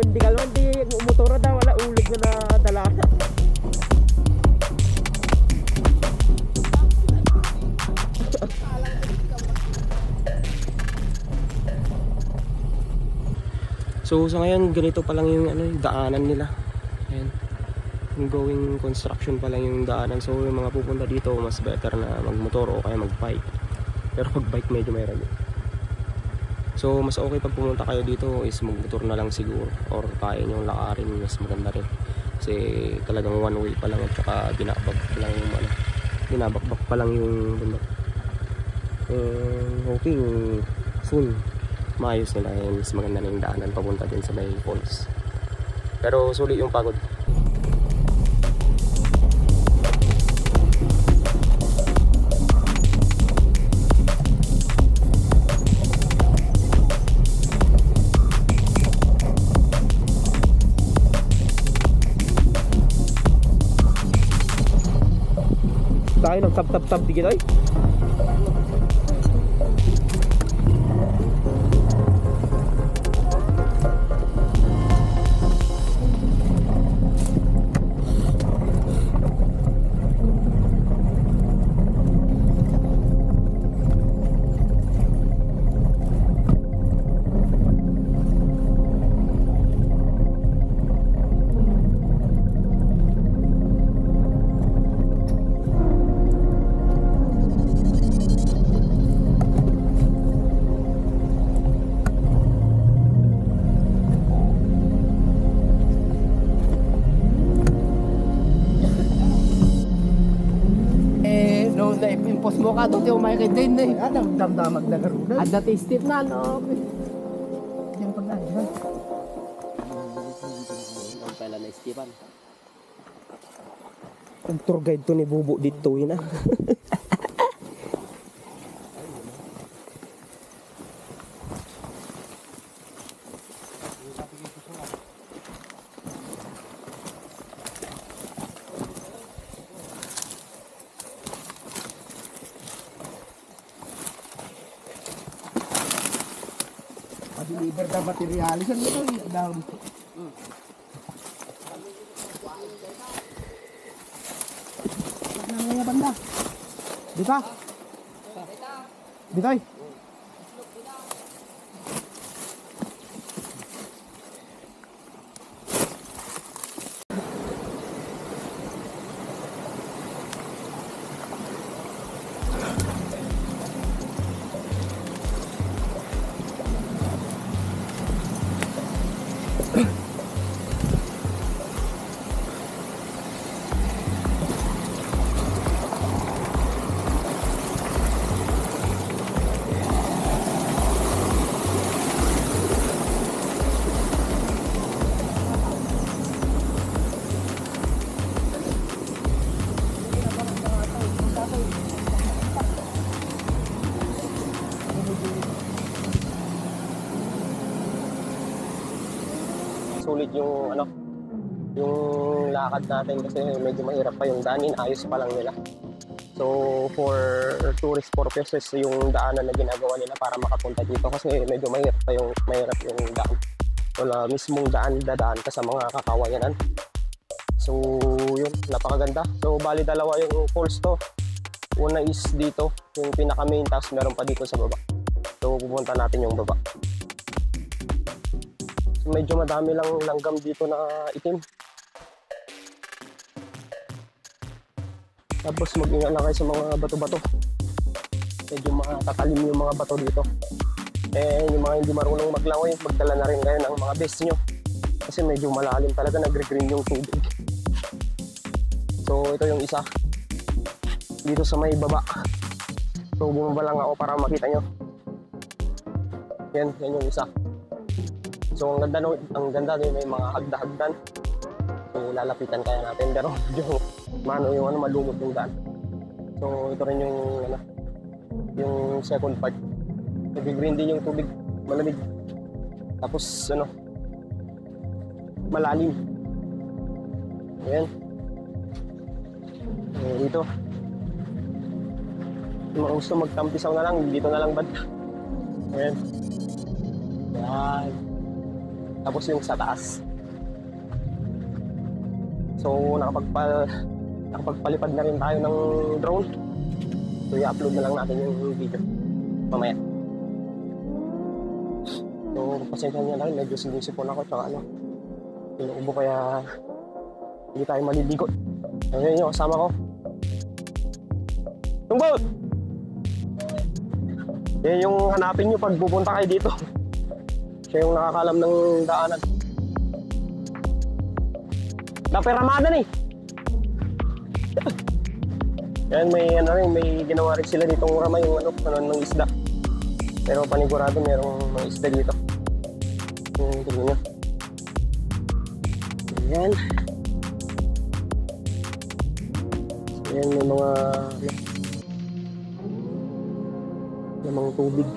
hindi ka naman, di motora daw, wala ulig na nadala. So sa ngayon ganito pa lang yung daanan nila. Ayan. Yung going construction pa lang yung daanan. So yung mga pupunta dito mas better na magmotor o kaya magbike. Pero pag bike medyo mahirap. So mas okay pag pumunta kayo dito is magmotor na lang siguro or kaya nyo lakarin, mas maganda rin. Kasi talagang one way pa lang at saka binabakbak pa lang yung bundok. Hoping soon maayos nila yun, mas maganda na yung daanan papunta din sa may falls. Pero sulit yung pagod. Tayo ng tap-tap-tap di kita ay. Impos mo ka doon, yung may din eh. Anong damdamag na garuda? At dati step na, no? Yung pag-adra. Ang pala na Stepan. Ang tour guide to ni Bubo dito yun ah. Deliver na materialis. Ano ito? Down. Ano nga banda? Dito? Dito? Sulit yung yung lakad natin kasi medyo mahirap pa yung daanin, ayos pa lang nila. So for tourist purposes yung daanan na ginagawa nila para makapunta dito kasi medyo mahirap yung daan. Wala mismong dadaan ka sa mga kakawayanan. So yun, napakaganda. So bali dalawa yung falls to. Una is dito, yung pinaka main, tapos meron pa dito sa baba. So pupunta natin yung baba. Medyo madami lang langgam dito na itim. Tapos mag-ingat lang kayo sa mga bato-bato. Medyo matatalim yung mga bato dito. Yung mga hindi marunong maglangoy, magdala na rin kayo ng mga vest nyo. Kasi medyo malalim talaga, nagre-green yung tubig. So ito yung isa. Dito sa may baba. So bumaba lang ako para makita nyo. Yan yung isa. So ang ganda din, may mga hagda-hagdan. So lalapitan kaya natin pero yung malumot yung daan. So ito rin yung second part. Nag-green din yung tubig, malamig. Tapos malalim. Ayan. Dito. Kung mga gusto magtampisaw na lang, dito na lang banda. Ayan. Ayan. tapos yung sa taas. So nakapagpalipad na rin tayo ng drone. So i-upload na lang natin yung video mamaya. So pasensya niya lang, medyo sinisipon ako tsaka inuubo kaya hindi tayo maliligo. Ayun yung kasama ko. Tungkol! Yan yung hanapin nyo pag pupunta kayo dito. Siya yung nakakalam ng daanan. Naperamadan eh. Yan may ginawa rin sila ditong ramay yung ng isda. Pero panigurado merong mga isda dito. Tingnan nyo. Ayan. Ayan may mga lamang tubig.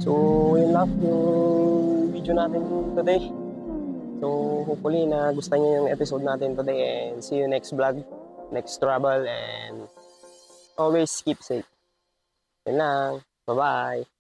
So, yun lang yung video natin today. So, hopefully na gusto niyo yung episode natin today and see you next vlog, next travel, and always keep safe. Yun lang. Bye-bye.